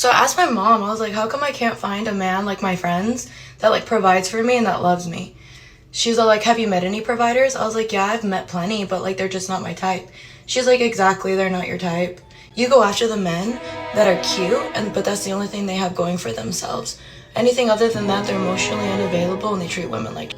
So I asked my mom, I was like, how come I can't find a man like my friends that like provides for me and that loves me? She's all like, have you met any providers? I was like, yeah, I've met plenty, but like they're just not my type. She's like, exactly, they're not your type. You go after the men that are cute, but that's the only thing they have going for themselves. Anything other than that, they're emotionally unavailable and they treat women like.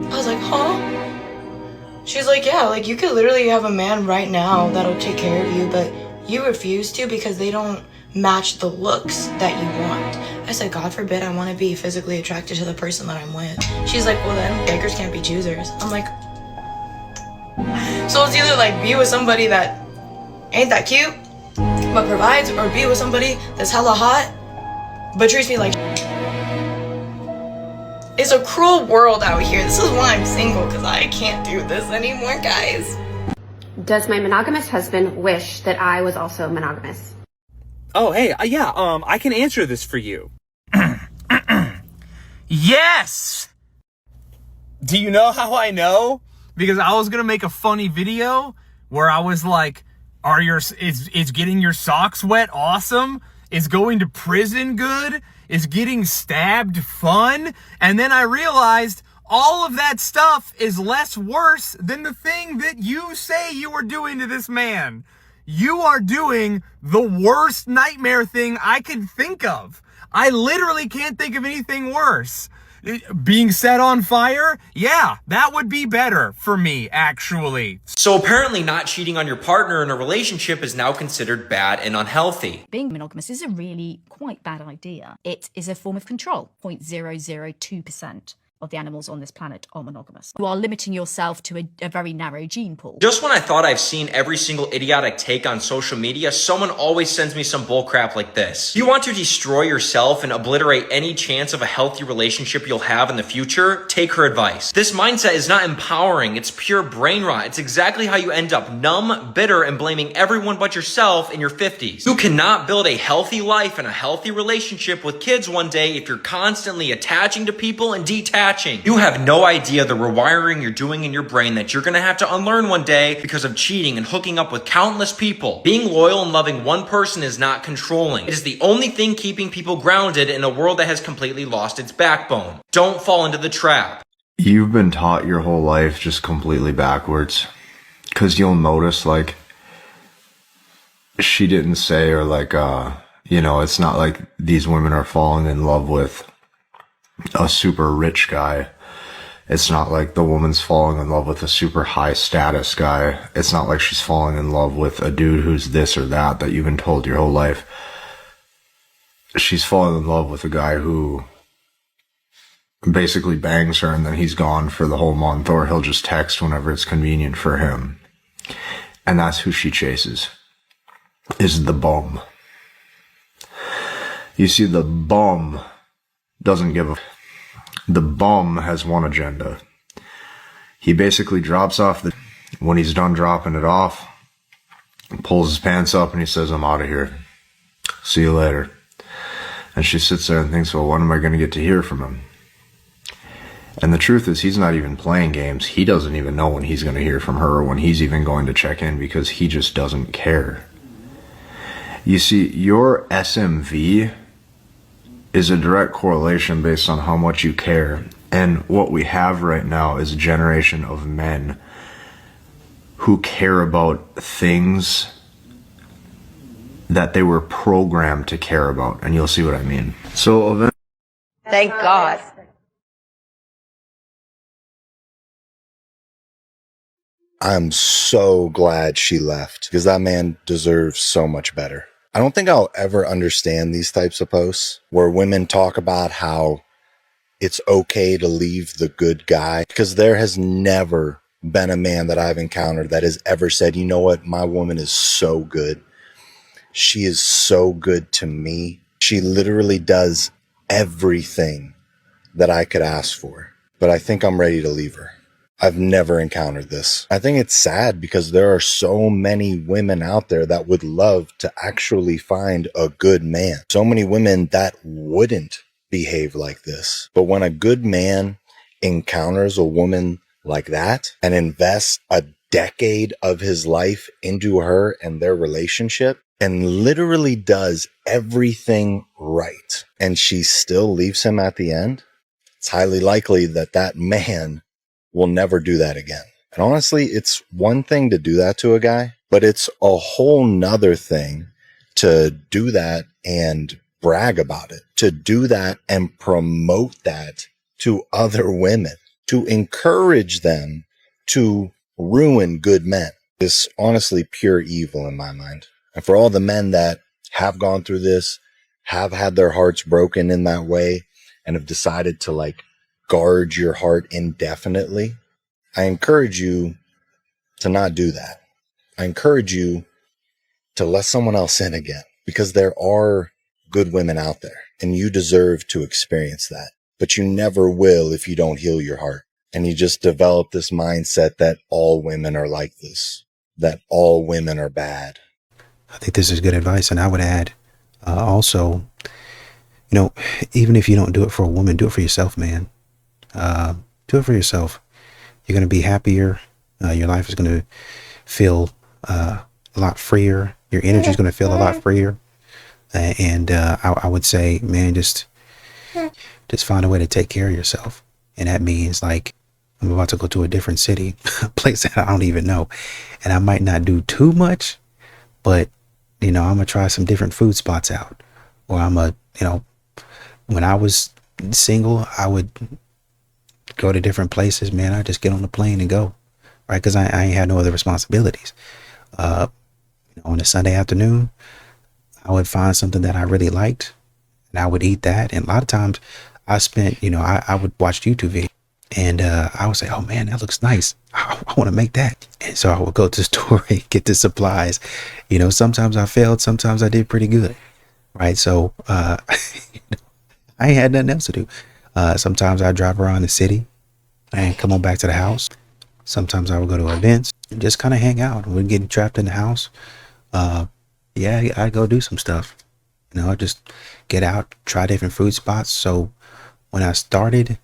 I was like, huh? She's like, yeah, like you could literally have a man right now that'll take care of you, but you refuse to because they don't match the looks that you want. I said, God forbid I want to be physically attracted to the person that I'm with. She's like, well then, beggars can't be choosers. I'm like, so it's either like be with somebody that ain't that cute, but provides, or be with somebody that's hella hot, but treats me like. It's a cruel world out here. This is why I'm single, because I can't do this anymore, guys. Does my monogamous husband wish that I was also monogamous? Oh, hey, yeah, I can answer this for you. Yes! Do you know how I know? Because I was gonna make a funny video where I was like, is getting your socks wet awesome? Is going to prison good? Is getting stabbed fun? And then I realized all of that stuff is less worse than the thing that you say you are doing to this man. You are doing the worst nightmare thing I could think of. I literally can't think of anything worse. Being set on fire? Yeah, that would be better for me, actually. So apparently not cheating on your partner in a relationship is now considered bad and unhealthy. Being monogamous is a really quite bad idea. It is a form of control. 0.002% of the animals on this planet are monogamous. You are limiting yourself to a very narrow gene pool. Just when I thought I've seen every single idiotic take on social media, someone always sends me some bullcrap like this. You want to destroy yourself and obliterate any chance of a healthy relationship you'll have in the future? Take her advice. This mindset is not empowering, it's pure brain rot. It's exactly how you end up numb, bitter, and blaming everyone but yourself in your 50s. You cannot build a healthy life and a healthy relationship with kids one day if you're constantly attaching to people and detaching. You have no idea the rewiring you're doing in your brain that you're gonna have to unlearn one day because of cheating and hooking up with countless people. Being loyal and loving one person is not controlling. It is the only thing keeping people grounded in a world that has completely lost its backbone. Don't fall into the trap. You've been taught your whole life just completely backwards. Because you'll notice, like, she didn't say, or like, it's not like these women are falling in love with a super rich guy. It's not like the woman's falling in love with a super high status guy. It's not like she's falling in love with a dude who's this or that you've been told your whole life. She's falling in love with a guy who basically bangs her and then he's gone for the whole month, or he'll just text whenever it's convenient for him. And that's who she chases, is the bum. You see, the bum doesn't give a. The bum has one agenda. He basically drops off when he's done dropping it off, pulls his pants up and he says, I'm out of here. See you later. And she sits there and thinks, well, when am I going to get to hear from him? And the truth is, he's not even playing games. He doesn't even know when he's going to hear from her or when he's even going to check in, because he just doesn't care. You see, your SMV is a direct correlation based on how much you care. And what we have right now is a generation of men who care about things that they were programmed to care about. And you'll see what I mean. So, thank God. I'm so glad she left, because that man deserves so much better. I don't think I'll ever understand these types of posts where women talk about how it's okay to leave the good guy, because there has never been a man that I've encountered that has ever said, you know what, my woman is so good. She is so good to me. She literally does everything that I could ask for, but I think I'm ready to leave her. I've never encountered this. I think it's sad because there are so many women out there that would love to actually find a good man. So many women that wouldn't behave like this. But when a good man encounters a woman like that and invests a decade of his life into her and their relationship, and literally does everything right, and she still leaves him at the end, it's highly likely that that man will never do that again. And honestly, it's one thing to do that to a guy, but it's a whole nother thing to do that and brag about it, to do that and promote that to other women, to encourage them to ruin good men. It's honestly pure evil in my mind. And for all the men that have gone through this, have had their hearts broken in that way, and have decided to like guard your heart indefinitely, I encourage you to not do that. I encourage you to let someone else in again, because there are good women out there and you deserve to experience that, but you never will if you don't heal your heart. And you just develop this mindset that all women are like this, that all women are bad. I think this is good advice. And I would add, also, you know, even if you don't do it for a woman, do it for yourself, man. Do it for yourself. You're going to be happier. Your life is going to feel a lot freer. Your energy is going to feel a lot freer. And I would say, man, just find a way to take care of yourself. And that means, like, I'm about to go to a different city, a place that I don't even know. And I might not do too much, but, you know, I'm going to try some different food spots out. Or when I was single, I would go to different places, man. I just get on the plane and go, right? Because I ain't had no other responsibilities. On a Sunday afternoon, I would find something that I really liked, and I would eat that. And a lot of times I spent, I would watch YouTube videos, and I would say, oh man, that looks nice. I want to make that. And so I would go to the store and get the supplies. Sometimes I failed, sometimes I did pretty good, right? So I ain't had nothing else to do. Sometimes I drive around the city and come on back to the house. Sometimes I would go to events and just kind of hang out. We'd get trapped in the house. I'd go do some stuff. Just get out, try different food spots. So when I started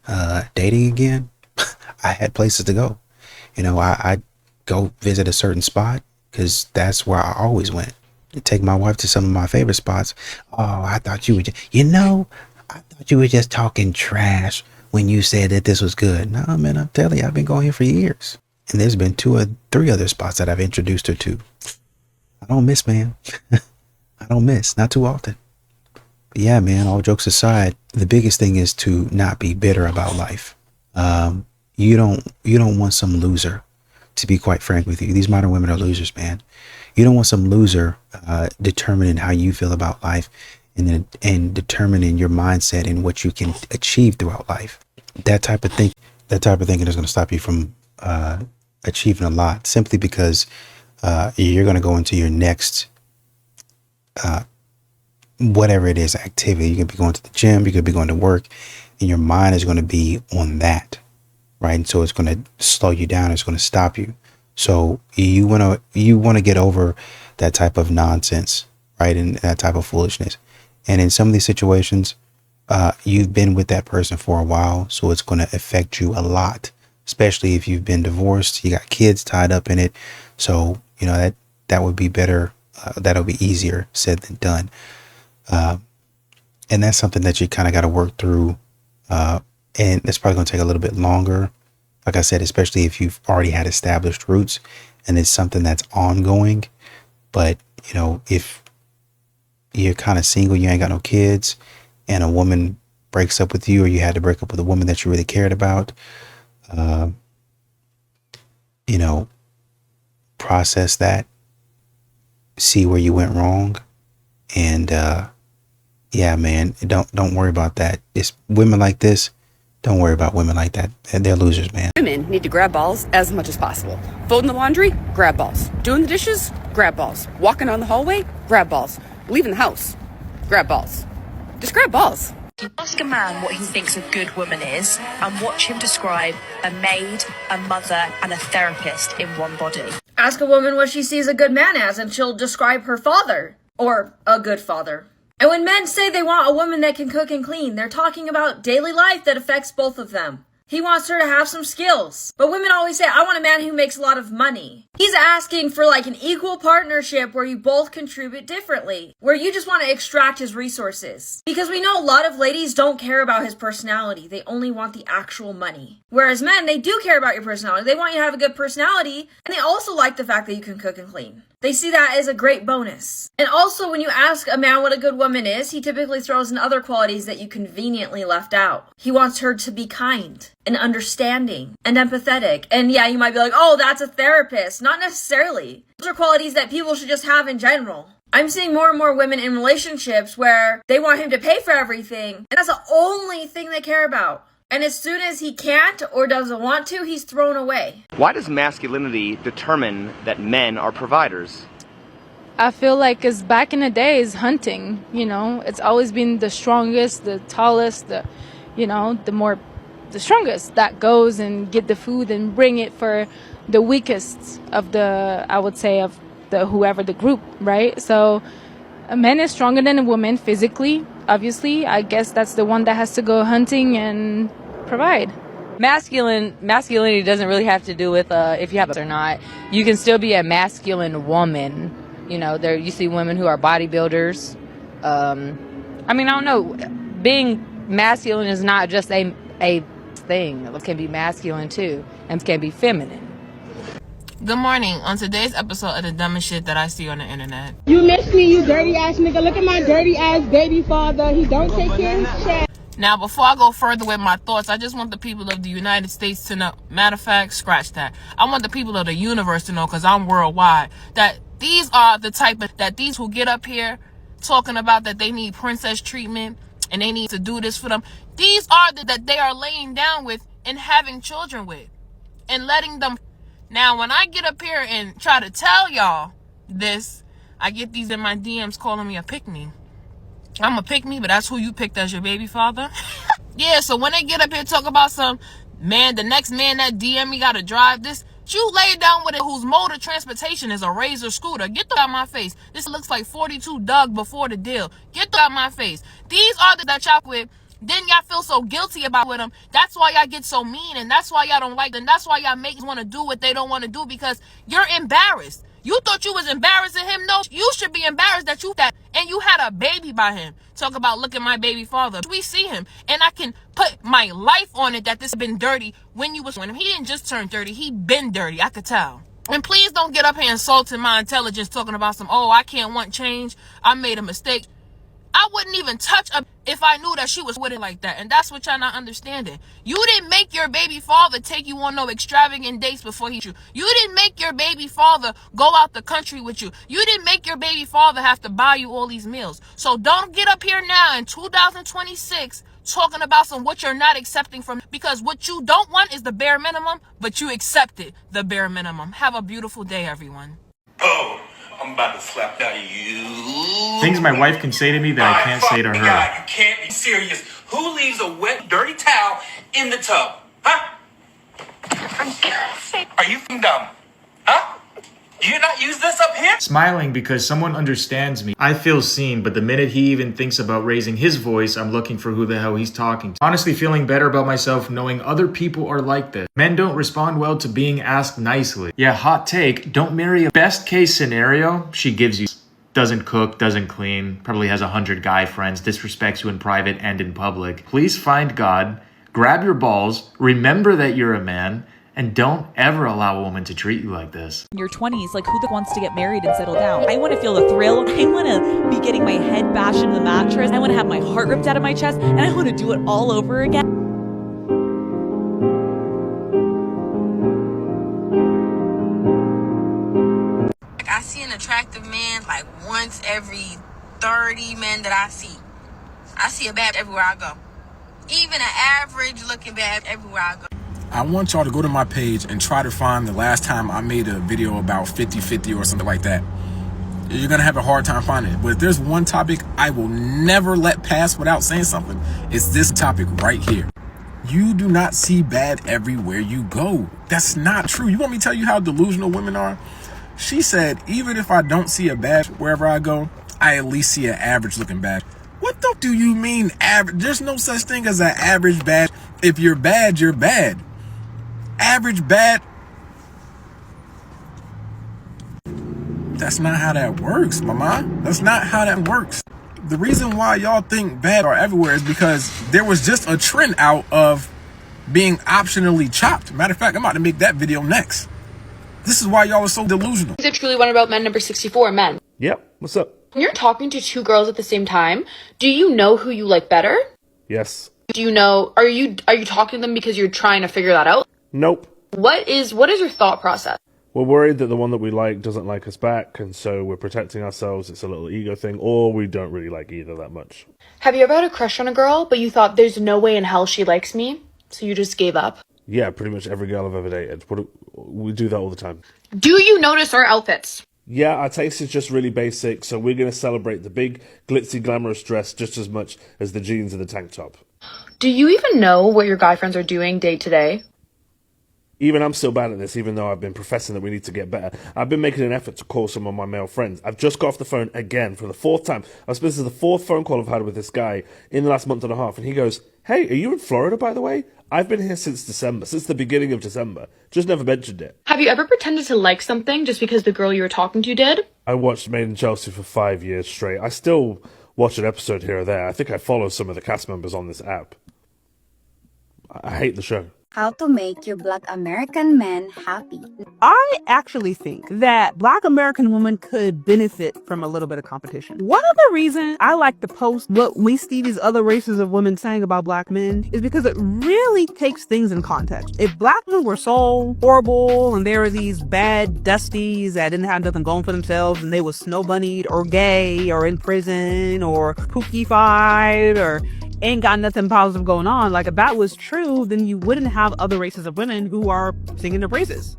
dating again, I had places to go. I'd go visit a certain spot because that's where I always went. I'd take my wife to some of my favorite spots. Oh, I thought you were I thought you were just talking trash when you said that this was good. No, man, I'm telling you, I've been going here for years. And there's been 2 or 3 other spots that I've introduced her to. I don't miss, man. I don't miss, not too often. But yeah, man, all jokes aside, the biggest thing is to not be bitter about life. You don't want some loser, to be quite frank with you. These modern women are losers, man. You don't want some loser determining how you feel about life and determining your mindset and what you can achieve throughout life. That type of thinking is going to stop you from achieving a lot, simply because you're going to go into your next whatever it is activity. You could be going to the gym, you could be going to work, and your mind is going to be on that, right? And so it's going to slow you down. It's going to stop you. So you want to get over that type of nonsense, right? And that type of foolishness. And in some of these situations, you've been with that person for a while, so it's going to affect you a lot, especially if you've been divorced, you got kids tied up in it. So, that would be better. That'll be easier said than done. And that's something that you kind of got to work through. And it's probably going to take a little bit longer. Like I said, especially if you've already had established roots and it's something that's ongoing. But, if you're kind of single, you ain't got no kids, and a woman breaks up with you, or you had to break up with a woman that you really cared about, process that, see where you went wrong. And, yeah, man, don't worry about that. It's women like this. Don't worry about women like that. They're losers, man. Women need to grab balls as much as possible. Folding the laundry, grab balls. Doing the dishes, grab balls. Walking down the hallway, grab balls. Leaving the house, grab balls. Just grab balls. Ask a man what he thinks a good woman is and watch him describe a maid, a mother, and a therapist in one body. Ask a woman what she sees a good man as and she'll describe her father, or a good father. And when men say they want a woman that can cook and clean, they're talking about daily life that affects both of them. He wants her to have some skills. But women always say, I want a man who makes a lot of money. He's asking for like an equal partnership where you both contribute differently, where you just want to extract his resources. Because we know a lot of ladies don't care about his personality. They only want the actual money. Whereas men, they do care about your personality. They want you to have a good personality, and they also like the fact that you can cook and clean. They see that as a great bonus. And also, when you ask a man what a good woman is, he typically throws in other qualities that you conveniently left out. He wants her to be kind and understanding and empathetic. And yeah, you might be like, oh, that's a therapist. Not necessarily. Those are qualities that people should just have in general. I'm seeing more and more women in relationships where they want him to pay for everything, and that's the only thing they care about. And as soon as he can't or doesn't want to, he's thrown away. Why does masculinity determine that men are providers? I feel like it's back in the days, hunting, it's always been the strongest, the tallest, the strongest that goes and get the food and bring it for the weakest of whoever the group, right? So a man is stronger than a woman physically, obviously. I guess that's the one that has to go hunting and provide. Masculinity doesn't really have to do with if you have it or not. You can still be a masculine woman. You see women who are bodybuilders. I don't know. Being masculine is not just a thing. It can be masculine too, and can be feminine. Good morning. On today's episode of the dumbest shit that I see on the internet. You miss me, you dirty ass nigga. Look at my dirty ass baby father. He don't take care of his shit. Now, before I go further with my thoughts, I just want the people of the United States to know, matter of fact, scratch that. I want the people of the universe to know, because I'm worldwide, that these are the that these who get up here talking about that they need princess treatment and they need to do this for them, these are that they are laying down with and having children with and letting them. Now, when I get up here and try to tell y'all this, I get these in my DMs calling me a pick-me. I'm a pick-me, but that's who you picked as your baby father. Yeah, so when they get up here and talk about some man, the next man that DM me got to drive this, you lay down with it whose mode of transportation is a Razor scooter. Get the out my face. This looks like 42 Doug before the deal. Get the out my face. These are that y'all with. Then y'all feel so guilty about with them. That's why y'all get so mean, and that's why y'all don't like them. That's why y'all make want to do what they don't want to do, because you're embarrassed. You thought you was embarrassing him? No, you should be embarrassed that and you had a baby by him. Talk about, look at my baby father. We see him, and I can put my life on it that this has been dirty when him. He didn't just turn 30. He been dirty. I could tell. And please don't get up here insulting my intelligence, talking about I can't want change. I made a mistake. I wouldn't even touch a if I knew that she was with it like that. And that's what y'all not understanding. You didn't make your baby father take you on no extravagant dates before he you. You didn't make your baby father go out the country with you. You didn't make your baby father have to buy you all these meals. So don't get up here now in 2026 talking about what you're not accepting from, because what you don't want is the bare minimum, but you accepted the bare minimum. Have a beautiful day, everyone. Oh, I'm about to slap down you. Things my wife can say to me that I can't say to her. God, you can't be serious. Who leaves a wet, dirty towel in the tub? Huh? Are you dumb? Huh? Do you not use this up here? Smiling because someone understands me. I feel seen, but the minute he even thinks about raising his voice, I'm looking for who the hell he's talking to. Honestly feeling better about myself knowing other people are like this. Men don't respond well to being asked nicely. Yeah, hot take, don't marry a best case scenario. She gives you doesn't cook, doesn't clean, probably has 100 guy friends, disrespects you in private and in public. Please find God, grab your balls, remember that you're a man, and don't ever allow a woman to treat you like this. In your 20s, like who wants to get married and settle down? I want to feel the thrill. I want to be getting my head bashed into the mattress. I want to have my heart ripped out of my chest, and I want to do it all over again. I see an attractive man like once every 30 men that I see. I see a bad everywhere I go. Even an average looking bad everywhere I go. I want y'all to go to my page and try to find the last time I made a video about 50-50 or something like that. You're going to have a hard time finding it. But if there's one topic I will never let pass without saying something, it's this topic right here. You do not see bad everywhere you go. That's not true. You want me to tell you how delusional women are? She said, even if I don't see a badge wherever I go, I at least see an average looking badge. What the do you mean average? There's no such thing as an average badge. If you're bad, you're bad. Average bad. That's not how that works, mama. That's not how that works. The reason why y'all think bad are everywhere is because there was just a trend out of being optionally chopped. Matter of fact, I'm about to make that video next. This is why y'all are so delusional. Is it truly one about men number 64, men? Yep. What's up? When you're talking to two girls at the same time, do you know who you like better? Yes. Do you know, are you talking to them because you're trying to figure that out? Nope. What is your thought process? We're worried that the one that we like doesn't like us back, and so we're protecting ourselves. It's a little ego thing, or we don't really like either that much. Have you ever had a crush on a girl, but you thought there's no way in hell she likes me, so you just gave up? Yeah, pretty much every girl I've ever dated. We do that all the time. Do you notice our outfits? Yeah, our taste is just really basic, so we're going to celebrate the big, glitzy, glamorous dress just as much as the jeans and the tank top. Do you even know what your guy friends are doing day to day? Even I'm still bad at this, even though I've been professing that we need to get better. I've been making an effort to call some of my male friends. I've just got off the phone again for the 4th time. This is the 4th phone call I've had with this guy in the last month and a half, and he goes, "Hey, are you in Florida, by the way? I've been here since December, since the beginning of December. Just never mentioned it." Have you ever pretended to like something just because the girl you were talking to did? I watched Made in Chelsea for 5 years straight. I still watch an episode here or there. I think I follow some of the cast members on this app. I hate the show. How to make your Black American men happy. I actually think that Black American women could benefit from a little bit of competition. One of the reasons I like to post what we see these other races of women saying about Black men is because it really takes things in context. If Black men were so horrible and there were these bad dusties that didn't have nothing going for themselves and they were snow bunnied or gay or in prison or pookie-fied or ain't got nothing positive going on, like if that was true, then you wouldn't have other races of women who are singing their praises.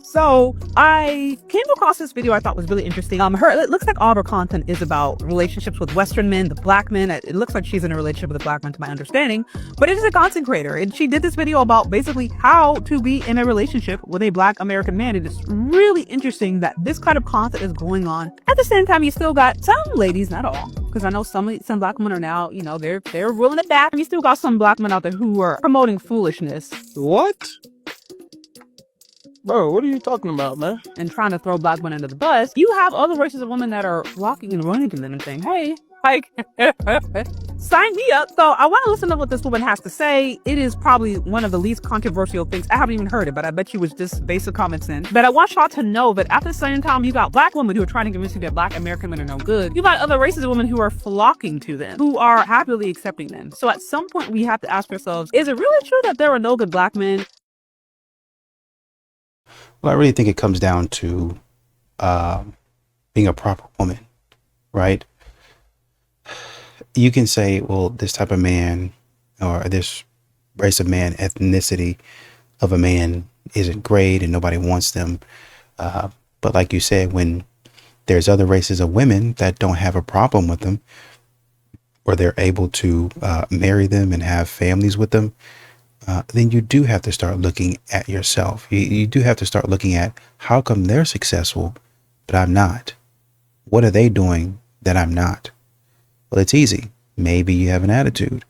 So I came across this video I thought was really interesting. It looks like all of her content is about relationships with Western men, the Black men. It looks like she's in a relationship with a Black man to my understanding, but it is a content creator. And she did this video about basically how to be in a relationship with a Black American man. And it's really interesting that this kind of content is going on. At the same time, you still got some ladies, not all, because I know some Black women are now, they're willing it back. And you still got some Black men out there who are promoting foolishness. What? Bro, what are you talking about, man? And trying to throw Black men under the bus. You have other races of women that are flocking and running to them and saying, hey, like, sign me up. So I want to listen to what this woman has to say. It is probably one of the least controversial things. I haven't even heard it, but I bet you was just basic common sense. But I want y'all to know that at the same time, you got Black women who are trying to convince you that Black American men are no good. You got other races of women who are flocking to them, who are happily accepting them. So at some point, we have to ask ourselves, is it really true that there are no good Black men? Well, I really think it comes down to being a proper woman, right? You can say, well, this type of man or this race of man, ethnicity of a man isn't great and nobody wants them. But like you said, when there's other races of women that don't have a problem with them, or they're able to marry them and have families with them, then you do have to start looking at yourself. You do have to start looking at how come they're successful, but I'm not. What are they doing that I'm not? Well, it's easy. Maybe you have an attitude.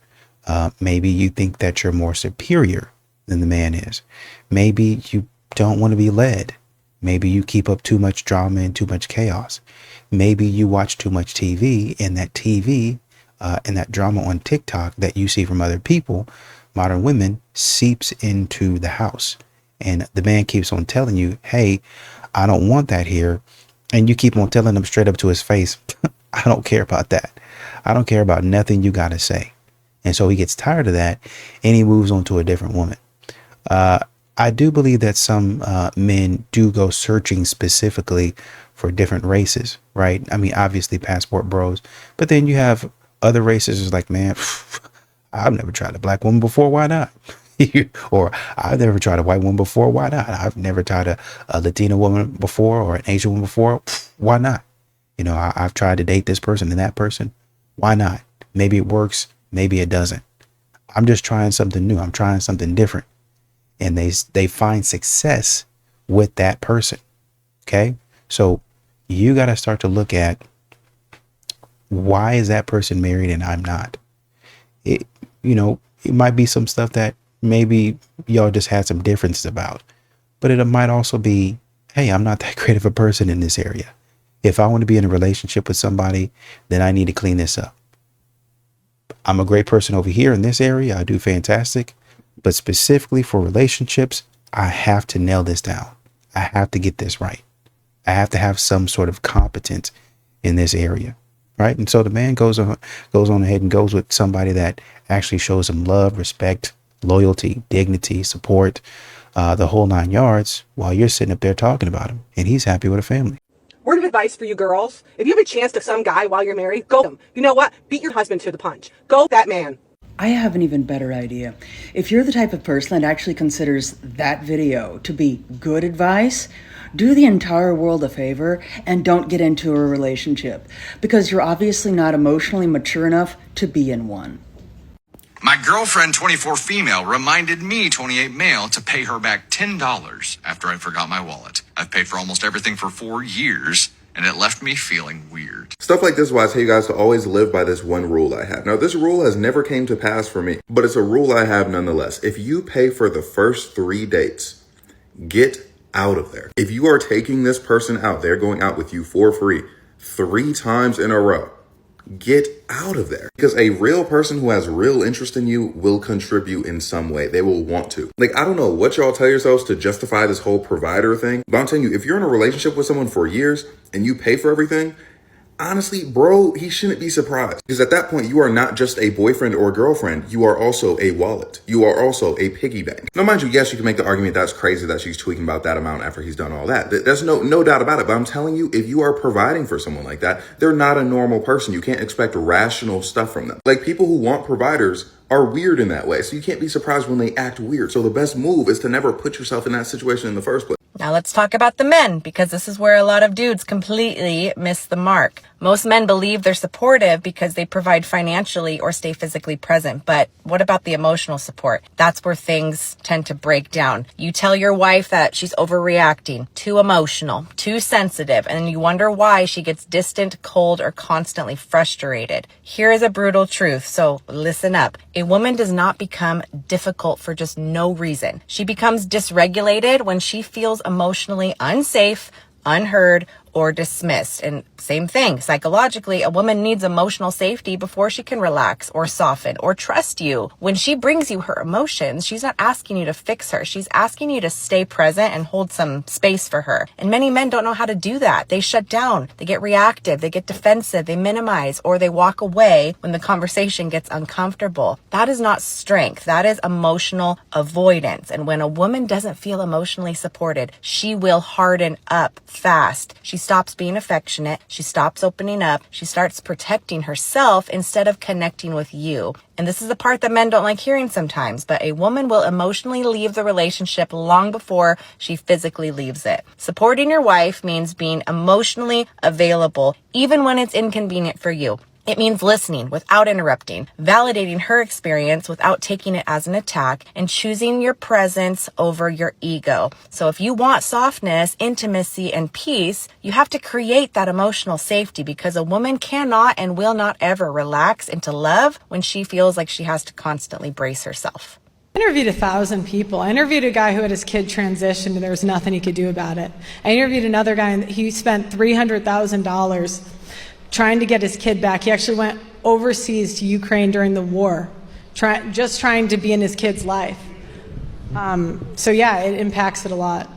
Maybe you think that you're more superior than the man is. Maybe you don't want to be led. Maybe you keep up too much drama and too much chaos. Maybe you watch too much TV, and that TV and that drama on TikTok that you see from other people, modern women, seeps into the house. And the man keeps on telling you, hey, I don't want that here. And you keep on telling him straight up to his face, I don't care about that. I don't care about nothing you got to say. And so he gets tired of that and he moves on to a different woman. I do believe that some men do go searching specifically for different races, right? I mean, obviously passport bros, but then you have other races is like, man, I've never tried a Black woman before. Why not? Or I've never tried a white woman before. Why not? I've never tried a Latina woman before or an Asian woman before. Why not? I've tried to date this person and that person. Why not? Maybe it works. Maybe it doesn't. I'm just trying something new. I'm trying something different. And they find success with that person. Okay. So you got to start to look at, why is that person married and I'm not? You know, it might be some stuff that maybe y'all just had some differences about, but it might also be, hey, I'm not that great of a person in this area. If I want to be in a relationship with somebody, then I need to clean this up. I'm a great person over here in this area. I do fantastic. But specifically for relationships, I have to nail this down. I have to get this right. I have to have some sort of competence in this area. Right. And so the man goes on ahead and goes with somebody that actually shows him love, respect, loyalty, dignity, support, the whole 9 yards, while you're sitting up there talking about him and he's happy with a family. Word of advice for you girls. If you have a chance to some guy while you're married, go him. You know what? Beat your husband to the punch. Go that man. I have an even better idea. If you're the type of person that actually considers that video to be good advice, do the entire world a favor and don't get into a relationship, because you're obviously not emotionally mature enough to be in one. My girlfriend, 24 female, reminded me, 28 male, to pay her back $10 after I forgot my wallet. I've paid for almost everything for 4 years, and it left me feeling weird. Stuff like this is why I tell you guys to always live by this one rule I have. Now, this rule has never came to pass for me, but it's a rule I have nonetheless. If you pay for the first 3 dates, get out of there. If you are taking this person out, they're going out with you for free 3 times in a row, get out of there. Because a real person who has real interest in you will contribute in some way. They will want to. Like, I don't know what y'all tell yourselves to justify this whole provider thing, but I'm telling you, if you're in a relationship with someone for years and you pay for everything, honestly, bro, he shouldn't be surprised. Because at that point, you are not just a boyfriend or girlfriend. You are also a wallet. You are also a piggy bank. Now, mind you, yes, you can make the argument that's crazy that she's tweaking about that amount after he's done all that. There's no doubt about it. But I'm telling you, if you are providing for someone like that, they're not a normal person. You can't expect rational stuff from them. Like, people who want providers are weird in that way. So you can't be surprised when they act weird. So the best move is to never put yourself in that situation in the first place. Now let's talk about the men, because this is where a lot of dudes completely miss the mark. Most men believe they're supportive because they provide financially or stay physically present. But what about the emotional support? That's where things tend to break down. You tell your wife that she's overreacting, too emotional, too sensitive, and you wonder why she gets distant, cold, or constantly frustrated. Here is a brutal truth, so listen up. A woman does not become difficult for just no reason. She becomes dysregulated when she feels emotionally unsafe, unheard, or dismissed. And same thing, psychologically, a woman needs emotional safety before she can relax or soften or trust you. When she brings you her emotions, she's not asking you to fix her. She's asking you to stay present and hold some space for her. And many men don't know how to do that. They shut down, they get reactive, they get defensive, they minimize, or they walk away when the conversation gets uncomfortable. That is not strength. That is emotional avoidance. And when a woman doesn't feel emotionally supported, she will harden up fast. She stops being affectionate. She stops opening up. She starts protecting herself instead of connecting with you. And this is the part that men don't like hearing sometimes, but a woman will emotionally leave the relationship long before she physically leaves it. Supporting your wife means being emotionally available, even when it's inconvenient for you. It means listening without interrupting, validating her experience without taking it as an attack, and choosing your presence over your ego. So if you want softness, intimacy, and peace, you have to create that emotional safety, because a woman cannot and will not ever relax into love when she feels like she has to constantly brace herself. I interviewed 1,000 people. I interviewed a guy who had his kid transitioned and there was nothing he could do about it. I interviewed another guy and he spent $300,000 trying to get his kid back. He actually went overseas to Ukraine during the war, just trying to be in his kid's life. So yeah, it impacts it a lot.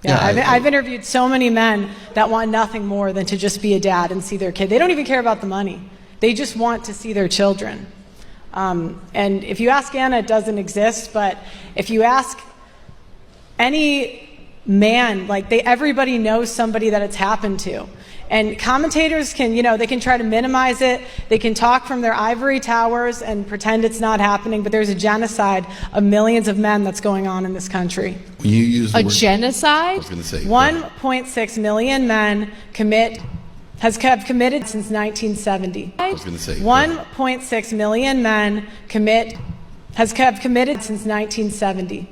Yeah, I've interviewed so many men that want nothing more than to just be a dad and see their kid. They don't even care about the money. They just want to see their children. And if you ask Anna, it doesn't exist, but if you ask any man, like everybody knows somebody that it's happened to. And commentators can, they can try to minimize it. They can talk from their ivory towers and pretend it's not happening, but there's a genocide of millions of men that's going on in this country. You use the a word genocide? I was going to say 1.6 million men have committed since 1970. I was going to say 1.6 million men have committed since 1970.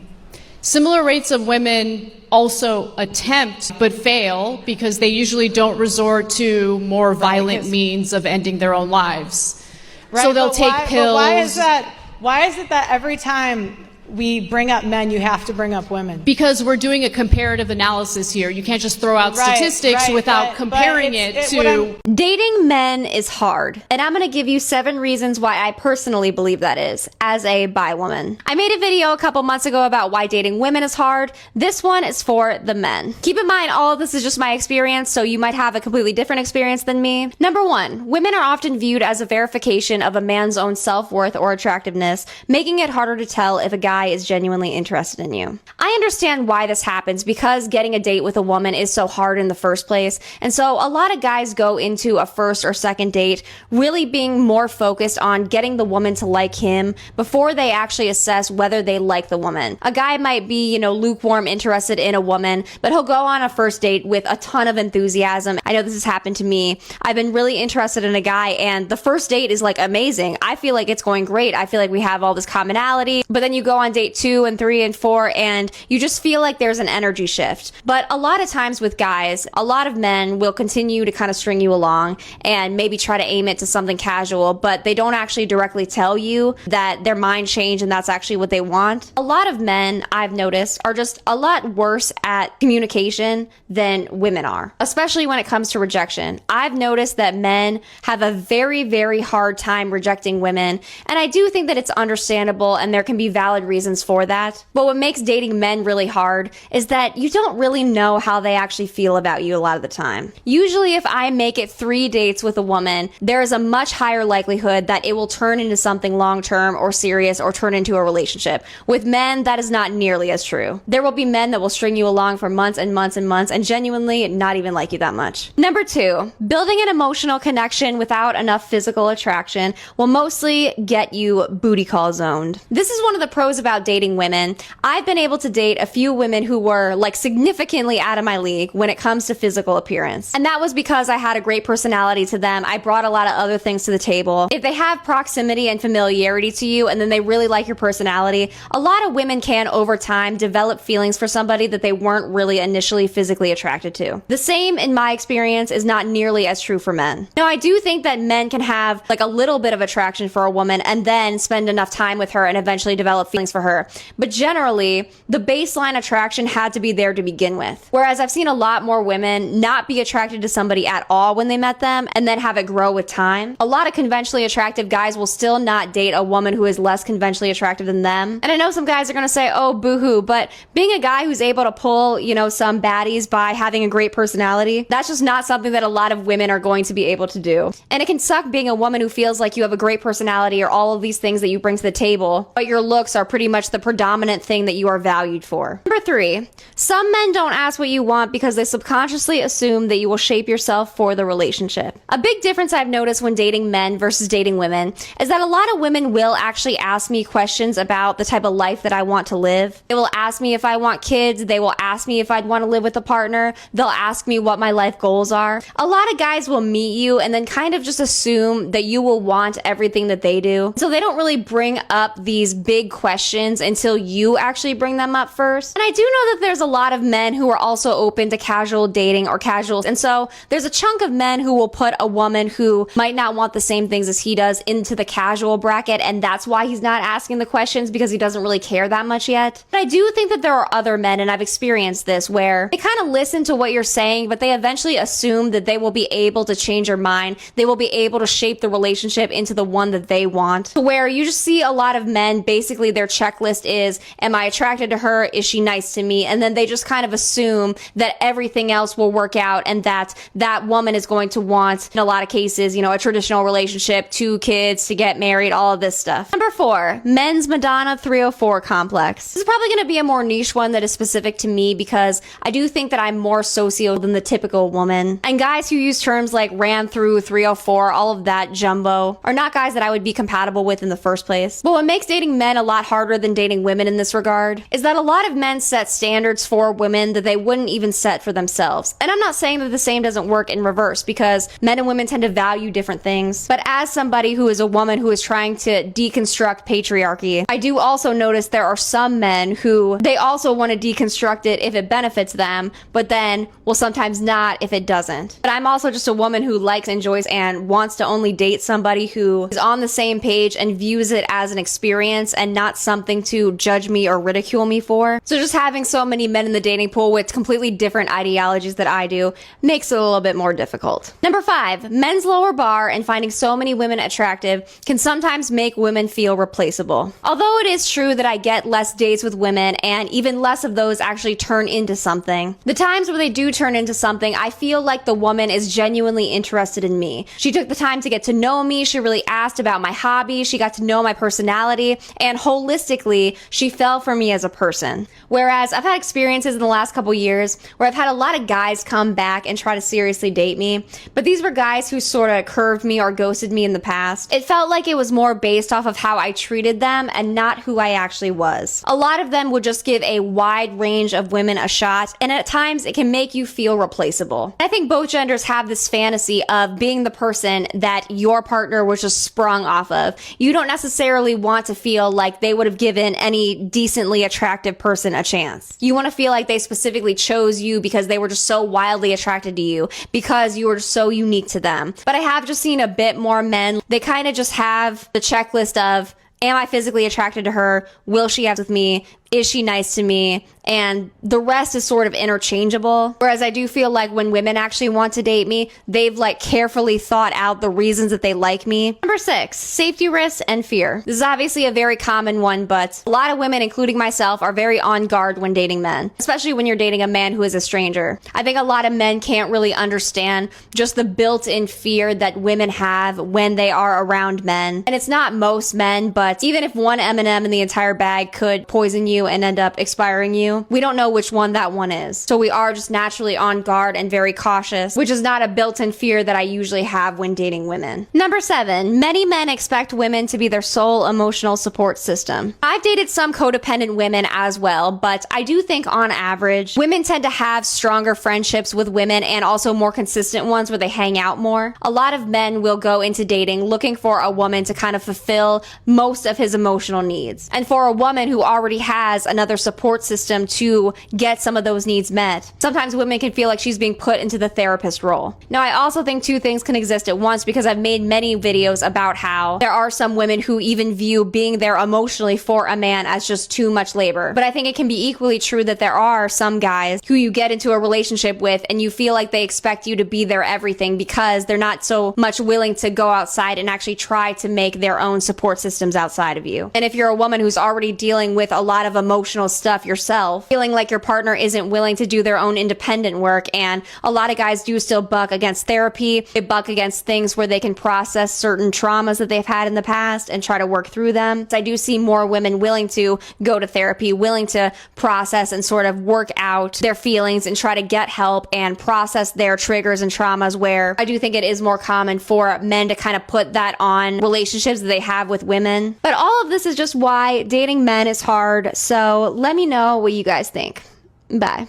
Similar rates of women also attempt but fail because they usually don't resort to more violent means of ending their own lives. Right, so they'll take pills. But why is that? Why is it that every time we bring up men, you have to bring up women? Because we're doing a comparative analysis here. You can't just throw out statistics without comparing it to... Dating men is hard. And I'm going to give you 7 reasons why I personally believe that is, as a bi woman. I made a video a couple months ago about why dating women is hard. This one is for the men. Keep in mind, all of this is just my experience, so you might have a completely different experience than me. Number 1, women are often viewed as a verification of a man's own self-worth or attractiveness, making it harder to tell if a guy is genuinely interested in you. I understand why this happens because getting a date with a woman is so hard in the first place. And so a lot of guys go into a first or second date really being more focused on getting the woman to like him before they actually assess whether they like the woman. A guy might be, lukewarm interested in a woman, but he'll go on a first date with a ton of enthusiasm. I know this has happened to me. I've been really interested in a guy and the first date is like amazing. I feel like it's going great. I feel like we have all this commonality, but then you go on date 2 and 3 and 4 and you just feel like there's an energy shift. But a lot of times with guys, a lot of men will continue to kind of string you along and maybe try to aim it to something casual, but they don't actually directly tell you that their mind changed and that's actually what they want. A lot of men, I've noticed, are just a lot worse at communication than women are, especially when it comes to rejection. I've noticed that men have a very, very hard time rejecting women, and I do think that it's understandable and there can be valid reasons for that. But what makes dating men really hard is that you don't really know how they actually feel about you a lot of the time. Usually if I make it 3 dates with a woman, there is a much higher likelihood that it will turn into something long-term or serious or turn into a relationship. With men, that is not nearly as true. There will be men that will string you along for months and months and months and genuinely not even like you that much. Number 2, building an emotional connection without enough physical attraction will mostly get you booty call zoned. This is one of the pros about dating women. I've been able to date a few women who were significantly out of my league when it comes to physical appearance. And that was because I had a great personality to them. I brought a lot of other things to the table. If they have proximity and familiarity to you and then they really like your personality, a lot of women can over time develop feelings for somebody that they weren't really initially physically attracted to. The same in my experience is not nearly as true for men. Now I do think that men can have a little bit of attraction for a woman and then spend enough time with her and eventually develop feelings for her. But generally, the baseline attraction had to be there to begin with. Whereas I've seen a lot more women not be attracted to somebody at all when they met them and then have it grow with time. A lot of conventionally attractive guys will still not date a woman who is less conventionally attractive than them. And I know some guys are going to say, oh, boo-hoo, but being a guy who's able to pull, some baddies by having a great personality, that's just not something that a lot of women are going to be able to do. And it can suck being a woman who feels like you have a great personality or all of these things that you bring to the table, but your looks are pretty much the predominant thing that you are valued for. Number 3, some men don't ask what you want because they subconsciously assume that you will shape yourself for the relationship. A big difference I've noticed when dating men versus dating women is that a lot of women will actually ask me questions about the type of life that I want to live. They will ask me if I want kids. They will ask me if I'd want to live with a partner. They'll ask me what my life goals are. A lot of guys will meet you and then kind of just assume that you will want everything that they do. So they don't really bring up these big questions until you actually bring them up first. And I do know that there's a lot of men who are also open to casual dating or casuals. And so there's a chunk of men who will put a woman who might not want the same things as he does into the casual bracket. And that's why he's not asking the questions, because he doesn't really care that much yet. But I do think that there are other men, and I've experienced this, where they kind of listen to what you're saying, but they eventually assume that they will be able to change your mind. They will be able to shape the relationship into the one that they want. To where you just see a lot of men, basically their checklist is, am I attracted to her? Is she nice to me? And then they just kind of assume that everything else will work out and that that woman is going to want, in a lot of cases, a traditional relationship, 2 kids, to get married, all of this stuff. Number 4, men's Madonna 304 complex. This is probably going to be a more niche one that is specific to me because I do think that I'm more socio than the typical woman. And guys who use terms like ran through 304, all of that jumbo, are not guys that I would be compatible with in the first place. But what makes dating men a lot harder harder than dating women in this regard is that a lot of men set standards for women that they wouldn't even set for themselves. And I'm not saying that the same doesn't work in reverse, because men and women tend to value different things. But as somebody who is a woman who is trying to deconstruct patriarchy, I do also notice there are some men who they also want to deconstruct it if it benefits them, but then will sometimes not if it doesn't. But I'm also just a woman who likes, enjoys, and wants to only date somebody who is on the same page and views it as an experience and not something to judge me or ridicule me for. So just having so many men in the dating pool with completely different ideologies that I do makes it a little bit more difficult. Number 5, men's lower bar and finding so many women attractive can sometimes make women feel replaceable. Although it is true that I get less dates with women and even less of those actually turn into something, the times where they do turn into something, I feel like the woman is genuinely interested in me. She took the time to get to know me, she really asked about my hobbies, she got to know my personality, and holistically, she fell for me as a person. Whereas I've had experiences in the last couple years where I've had a lot of guys come back and try to seriously date me, but these were guys who sort of curved me or ghosted me in the past. It felt like it was more based off of how I treated them and not who I actually was. A lot of them would just give a wide range of women a shot, and at times it can make you feel replaceable. I think both genders have this fantasy of being the person that your partner was just sprung off of. You don't necessarily want to feel like they would have given any decently attractive person a chance. You want to feel like they specifically chose you because they were just so wildly attracted to you, because you were so unique to them. But I have just seen a bit more men, they kind of just have the checklist of, am I physically attracted to her? Will she have with me? Is she nice to me? And the rest is sort of interchangeable. Whereas I do feel like when women actually want to date me, they've like carefully thought out the reasons that they like me. Number 6, safety risks and fear. This is obviously a very common one, but a lot of women, including myself, are very on guard when dating men, especially when you're dating a man who is a stranger. I think a lot of men can't really understand just the built-in fear that women have when they are around men. And it's not most men, but even if one M&M in the entire bag could poison you and end up expiring you, we don't know which one that one is. So we are just naturally on guard and very cautious, which is not a built-in fear that I usually have when dating women. Number 7, many men expect women to be their sole emotional support system. I've dated some codependent women as well, but I do think on average, women tend to have stronger friendships with women and also more consistent ones where they hang out more. A lot of men will go into dating looking for a woman to kind of fulfill most of his emotional needs. And for a woman who already has another support system to get some of those needs met, sometimes women can feel like she's being put into the therapist role. Now, I also think two things can exist at once, because I've made many videos about how there are some women who even view being there emotionally for a man as just too much labor. But I think it can be equally true that there are some guys who you get into a relationship with and you feel like they expect you to be their everything because they're not so much willing to go outside and actually try to make their own support systems outside of you. And if you're a woman who's already dealing with a lot of emotional stuff yourself, feeling like your partner isn't willing to do their own independent work, and a lot of guys do still buck against therapy, they buck against things where they can process certain traumas that they've had in the past and try to work through them. So I do see more women willing to go to therapy, willing to process and sort of work out their feelings and try to get help and process their triggers and traumas, where I do think it is more common for men to kind of put that on relationships that they have with women. But all of this is just why dating men is hard. So let me know what you guys think. Bye.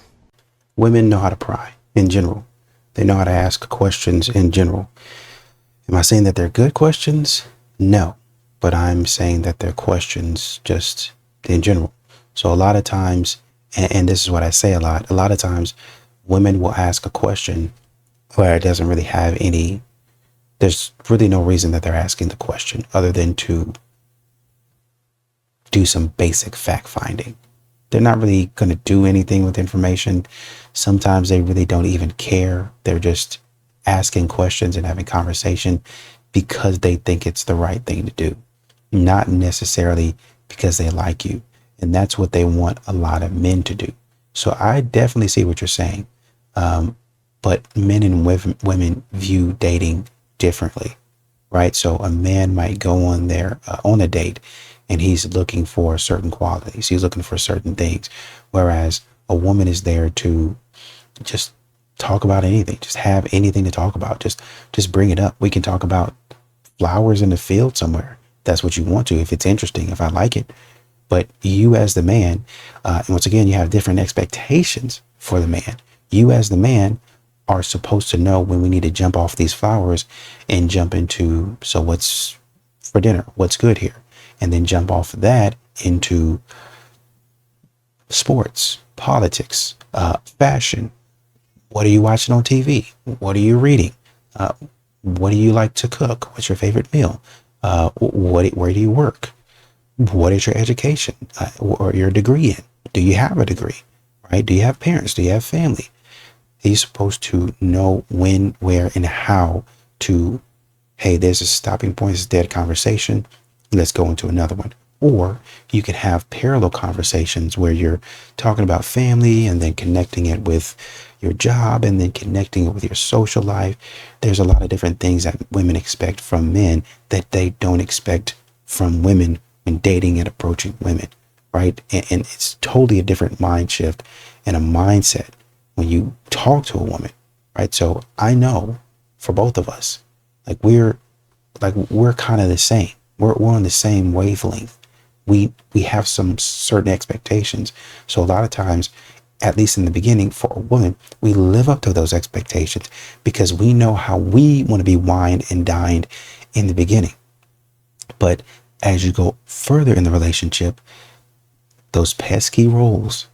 Women know how to pry in general. They know how to ask questions in general. Am I saying that they're good questions? No. But I'm saying that they're questions just in general. So a lot of times, and this is what I say a lot of times, women will ask a question where it doesn't really have any, there's really no reason that they're asking the question other than to do some basic fact finding. They're not really going to do anything with information. Sometimes they really don't even care. They're just asking questions and having conversation because they think it's the right thing to do, not necessarily because they like you. And that's what they want a lot of men to do. So I definitely see what you're saying. But men and women view dating differently, right? So a man might go on there on a date and he's looking for certain qualities. He's looking for certain things. Whereas a woman is there to just talk about anything, just have anything to talk about. Just bring it up. We can talk about flowers in the field somewhere. That's what you want to, if it's interesting, if I like it. But you as the man, and once again, you have different expectations for the man. You as the man are supposed to know when we need to jump off these flowers and jump into, so what's for dinner? What's good here? And then jump off that into sports, politics, fashion. What are you watching on TV? What are you reading? What do you like to cook? What's your favorite meal? Where do you work? What is your education or your degree in? Do you have a degree? Right? Do you have parents? Do you have family? He's supposed to know when, where, and how to, hey, there's a stopping point, it's a dead conversation. Let's go into another one. Or you can have parallel conversations where you're talking about family and then connecting it with your job and then connecting it with your social life. There's a lot of different things that women expect from men that they don't expect from women when dating and approaching women, right? And it's totally a different mind shift and a mindset when you talk to a woman, right? So I know for both of us, we're kind of the same. We're on the same wavelength. We have some certain expectations. So a lot of times, at least in the beginning, for a woman, we live up to those expectations because we know how we want to be wined and dined in the beginning. But as you go further in the relationship, those pesky roles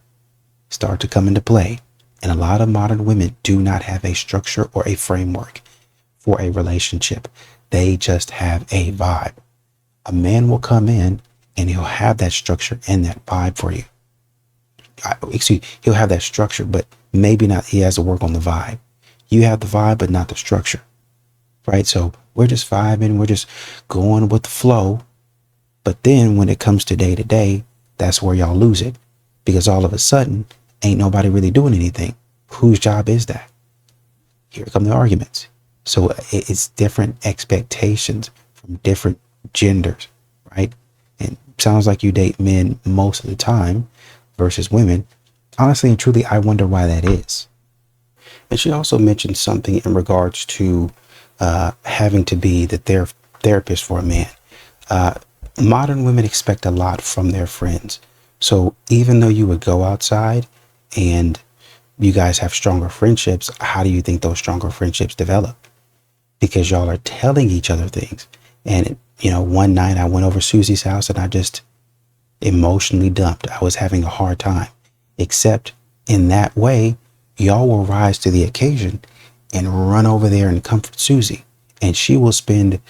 start to come into play. And a lot of modern women do not have a structure or a framework for a relationship. They just have a vibe. A man will come in and he'll have that structure and that vibe for you. He'll have that structure, but maybe not. He has to work on the vibe. You have the vibe, but not the structure, right? So we're just vibing. We're just going with the flow. But then when it comes to day, that's where y'all lose it, because all of a sudden ain't nobody really doing anything. Whose job is that? Here come the arguments. So it's different expectations from different genders, right? And sounds like you date men most of the time versus women. Honestly and truly, I wonder why that is. And she also mentioned something in regards to having to be the therapist for a man. Modern women expect a lot from their friends. So even though you would go outside and you guys have stronger friendships, how do you think those stronger friendships develop? Because y'all are telling each other things. And, one night I went over Susie's house and I just emotionally dumped. I was having a hard time. Except in that way, y'all will rise to the occasion and run over there and comfort Susie. And she will spend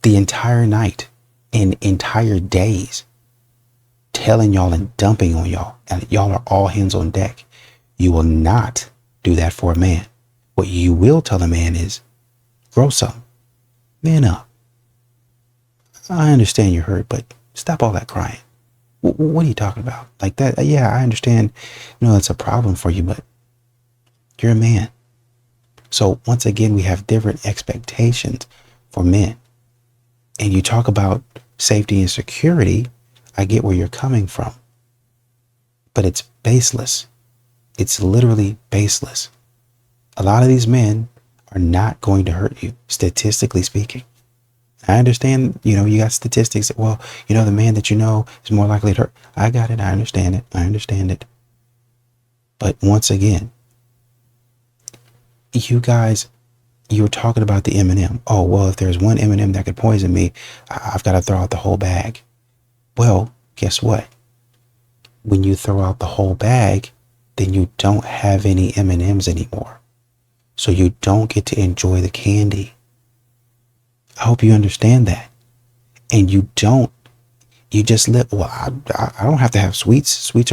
the entire night and entire days telling y'all and dumping on y'all. And y'all are all hands on deck. You will not do that for a man. What you will tell a man is, grow some. Man up. I understand you're hurt, but stop all that crying. What are you talking about? Like that? Yeah, I understand. That's a problem for you, but you're a man. So once again, we have different expectations for men. And you talk about safety and security. I get where you're coming from, but it's baseless. It's literally baseless. A lot of these men are not going to hurt you, statistically speaking. I understand, you got statistics that, the man that is more likely to hurt. I got it. I understand it. But once again, you guys, you were talking about the M&M. Oh, well, if there's one M&M that could poison me, I've got to throw out the whole bag. Well, guess what? When you throw out the whole bag, then you don't have any M&Ms anymore. So you don't get to enjoy the candy. I hope you understand that. And you just live, I don't have to have sweets. Sweets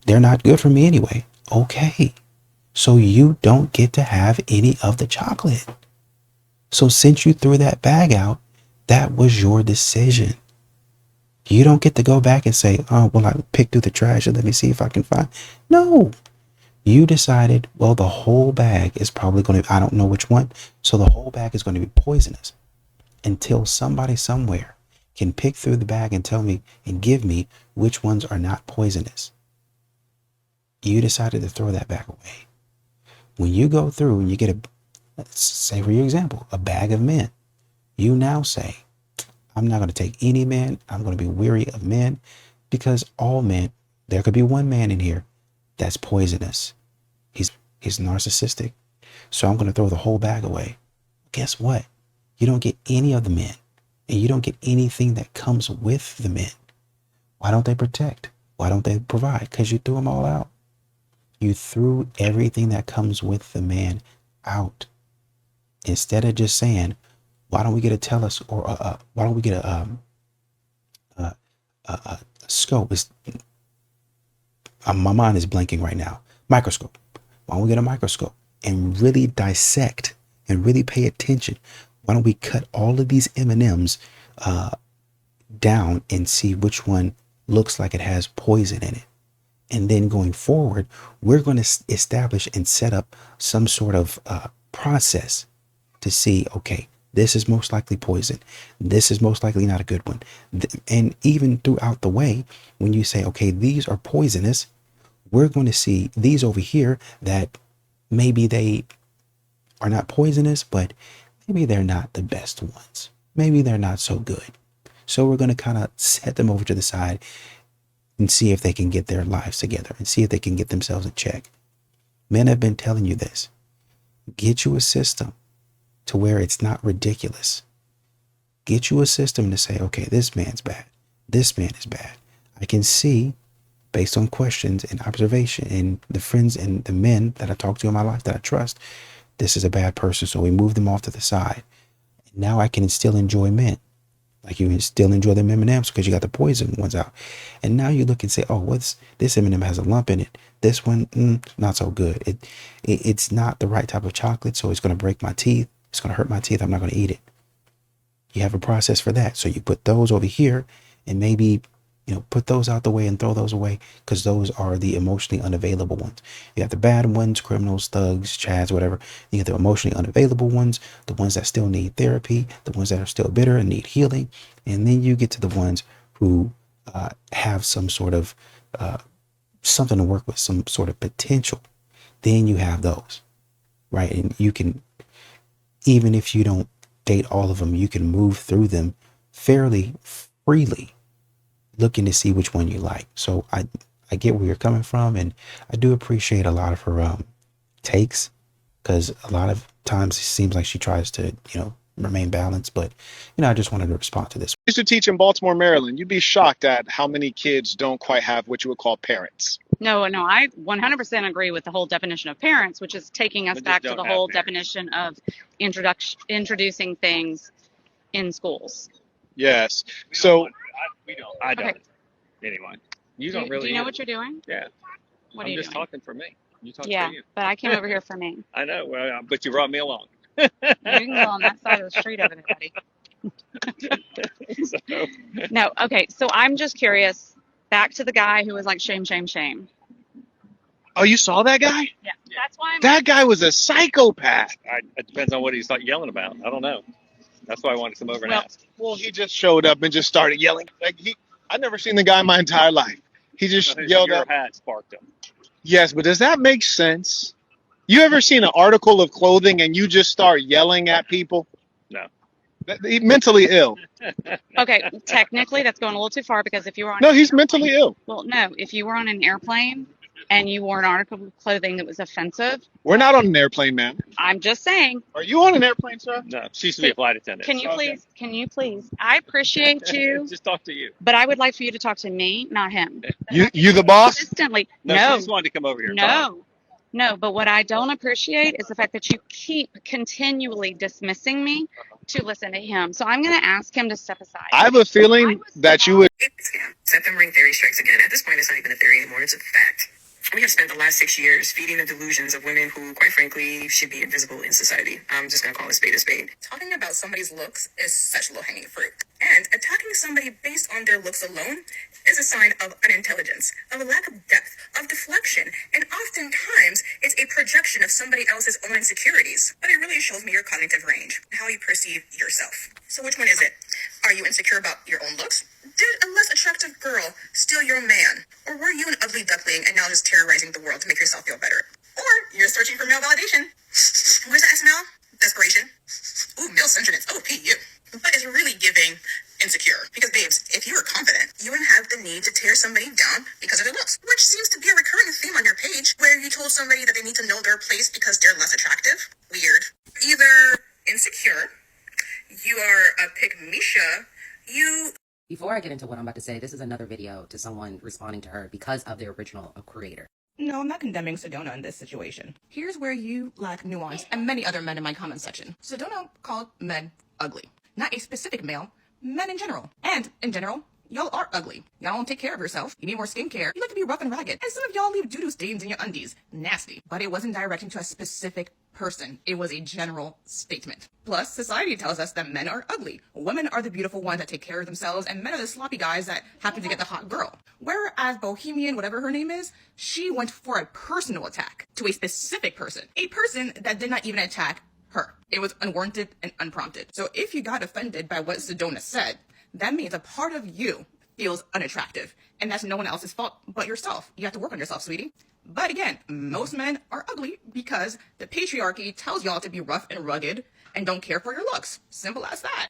they're not good for me anyway. Okay. So you don't get to have any of the chocolate. So since you threw that bag out, that was your decision. You don't get to go back and say, oh, well, I picked through the trash and let me see if I can find. No. You decided, well, the whole bag is probably going to, I don't know which one. So the whole bag is going to be poisonous until somebody somewhere can pick through the bag and tell me and give me which ones are not poisonous. You decided to throw that bag away. When you go through and you get say for your example, a bag of men, you now say, I'm not going to take any men. I'm going to be weary of men. Because all men, there could be one man in here that's poisonous. He's narcissistic. So I'm going to throw the whole bag away. Guess what? You don't get any of the men, and you don't get anything that comes with the men. Why don't they protect? Why don't they provide? Because you threw them all out. You threw everything that comes with the man out. Instead of just saying, why don't we get a why don't we get a scope? My mind is blanking right now. Microscope. Why don't we get a microscope and really dissect and really pay attention? Why don't we cut all of these M&Ms down and see which one looks like it has poison in it? And then going forward, we're going to establish and set up some sort of process to see, okay, this is most likely poison. This is most likely not a good one. And even throughout the way, when you say, okay, these are poisonous, we're going to see these over here that maybe they are not poisonous, but maybe they're not the best ones. Maybe they're not so good. So we're going to kind of set them over to the side and see if they can get their lives together and see if they can get themselves in check. Men have been telling you this. Get you a system to where it's not ridiculous. Get you a system to say, okay, this man's bad. This man is bad. I can see, based on questions and observation and the friends and the men that I talk to in my life that I trust, this is a bad person. So we move them off to the side. Now I can still enjoy men. Like you still enjoy them M&Ms because you got the poison ones out. And now you look and say, oh, this M&M has a lump in it. This one, not so good. It's not the right type of chocolate, so it's going to break my teeth. It's going to hurt my teeth. I'm not going to eat it. You have a process for that. So you put those over here and maybe, put those out the way and throw those away because those are the emotionally unavailable ones. You have the bad ones, criminals, thugs, chads, whatever. You get the emotionally unavailable ones, the ones that still need therapy, the ones that are still bitter and need healing. And then you get to the ones who have some sort of something to work with, some sort of potential. Then you have those, right? And you can, even if you don't date all of them, you can move through them fairly freely, looking to see which one you like. So I get where you're coming from, and I do appreciate a lot of her takes, because a lot of times it seems like she tries to remain balanced, but I just wanted to respond to this. I used to teach in Baltimore, Maryland. You'd be shocked at how many kids don't quite have what you would call parents. No, I 100% agree with the whole definition of parents, which is taking us back to the whole definition of introducing things in schools. Yes. So we don't. I don't. Okay. Anyway, you don't really. Do you know what you're doing? Yeah. What are I'm you just doing? talking for me. You talk Yeah, for you. but I came over here for me. I know. Well, but you brought me along. You can go on that side of the street over there, buddy. So, No, okay. So I'm just curious. Back to the guy who was like, shame, shame, shame. oh, you saw that guy? Yeah, that's why That guy was a psychopath. it depends on what he's like yelling about. I don't know. That's why I wanted to come over and ask. Well, he just showed up and just started yelling. I've never seen the guy in my entire life. He just yelled Your up. hat sparked him. Yes, but does that make sense? You ever seen an article of clothing and you just start yelling at people? No. He's mentally ill. Okay, technically that's going a little too far, because if you were on No, he's mentally ill. Well, no, if you were on an airplane and you wore an article of clothing that was offensive, We're not on an airplane, man. I'm just saying. Are you on an airplane, sir? No, she used to be a flight attendant. Can you please? I appreciate you, Just talk to you. but I would like for you to talk to me, not him. You the boss? Consistently. No, No. she just wanted to come over here. and talk. No, but what I don't appreciate is the fact that you keep continually dismissing me to listen to him. So I'm going to ask him to step aside. I have a feeling that you would. September theory strikes again. At this point, it's not even a theory anymore. It's a fact. We have spent the last 6 years feeding the delusions of women who, quite frankly, should be invisible in society. I'm just going to call a spade a spade. Talking about somebody's looks is such low-hanging fruit. And attacking somebody based on their looks alone is a sign of unintelligence, of a lack of depth, of deflection, and oftentimes it's a projection of somebody else's own insecurities. But it really shows me your cognitive range, how you perceive yourself. So which one is it? Are you insecure about your own looks? Did a less attractive girl steal your man? Or were you an ugly duckling and now just terrorizing the world to make yourself feel better? Or you're searching for male validation. Where's that smell? Desperation. Ooh, male centeredness. Oh, P.U. But it's really giving insecure. Because, babes, if you were confident, you wouldn't have the need to tear somebody down because of their looks, which seems to be a recurring theme on your page, where you told somebody that they need to know their place because they're less attractive. Weird. Either insecure, you are a pygmisha, you... Before I get into what I'm about to say, this is another video to someone responding to her because of the original creator. No, I'm not condemning Sedona in this situation. Here's where you lack nuance, and many other men in my comment section. Sedona called men ugly. Not a specific male, men in general. And, in general, y'all are ugly. Y'all don't take care of yourself. You need more skincare. You like to be rough and ragged. And some of y'all leave doo-doo stains in your undies. Nasty. But it wasn't directing to a specific person. It was a general statement. Plus, society tells us that men are ugly. Women are the beautiful ones that take care of themselves, and men are the sloppy guys that happen to get the hot girl. Whereas Bohemian, whatever her name is, she went for a personal attack to a specific person. A person that did not even attack her. It was unwarranted and unprompted. So if you got offended by what Sedona said, that means a part of you feels unattractive. And that's no one else's fault but yourself. You have to work on yourself, sweetie. But again, most men are ugly because the patriarchy tells y'all to be rough and rugged and don't care for your looks. Simple as that.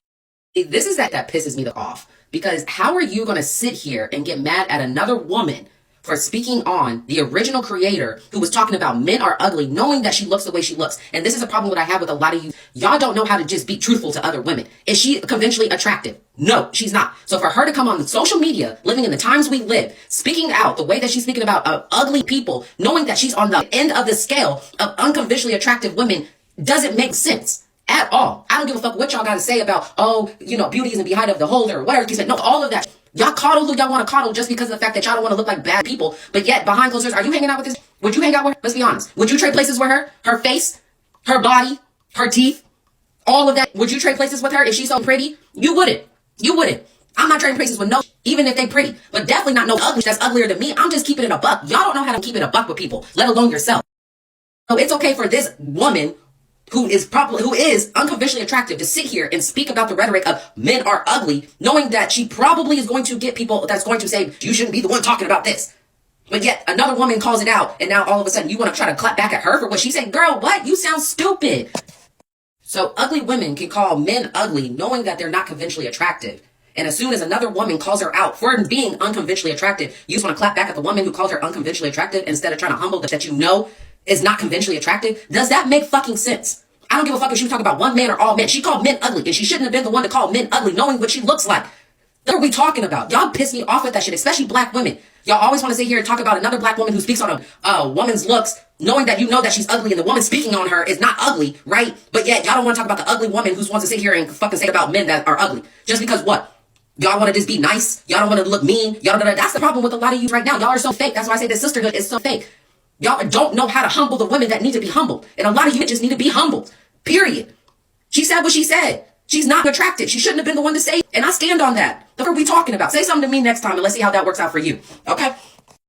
This is that pisses me off. Because how are you going to sit here and get mad at another woman for speaking on the original creator who was talking about men are ugly, knowing that she looks the way she looks? And this is a problem that I have with a lot of you. Y'all don't know how to just be truthful to other women. Is she conventionally attractive? No, she's not. So for her to come on social media, living in the times we live, speaking out the way that she's speaking about ugly people, knowing that she's on the end of the scale of unconventionally attractive women, doesn't make sense at all. I don't give a fuck what y'all got to say about, oh, you know, beauty isn't behind of the holder, or whatever you said. No, all of that. Y'all coddle who y'all want to coddle just because of the fact that y'all don't want to look like bad people. But yet, behind closed doors, are you hanging out with this? Would you hang out with her? Let's be honest. Would you trade places with her? Her face, her body, her teeth, all of that. Would you trade places with her if she's so pretty? You wouldn't. You wouldn't. I'm not trading places with no, even if they pretty. But definitely not no ugly that's uglier than me. I'm just keeping it a buck. Y'all don't know how to keep it a buck with people, let alone yourself. So it's okay for this woman who is unconventionally attractive to sit here and speak about the rhetoric of men are ugly, knowing that she probably is going to get people that's going to say, you shouldn't be the one talking about this. But yet another woman calls it out, and now all of a sudden you want to try to clap back at her for what she said. Girl, what? You sound stupid. So ugly women can call men ugly, knowing that they're not conventionally attractive. And as soon as another woman calls her out for being unconventionally attractive, you just want to clap back at the woman who called her unconventionally attractive instead of trying to humble that you know is not conventionally attractive. Does that make fucking sense? I don't give a fuck if she was talking about one man or all men. She called men ugly, and she shouldn't have been the one to call men ugly, knowing what she looks like. What are we talking about? Y'all piss me off with that shit, especially black women. Y'all always want to sit here and talk about another black woman who speaks on a woman's looks, knowing that you know that she's ugly, and the woman speaking on her is not ugly, right? But yet y'all don't want to talk about the ugly woman who wants to sit here and fucking say about men that are ugly. Just because what? Y'all want to just be nice? Y'all don't want to look mean? That's the problem with a lot of you right now. Y'all are so fake. That's why I say this sisterhood is so fake. Y'all don't know how to humble the women that need to be humbled. And a lot of you just need to be humbled. Period. She said what she said. She's not attractive. She shouldn't have been the one to say it. And I stand on that. What are we talking about? Say something to me next time and let's see how that works out for you. Okay?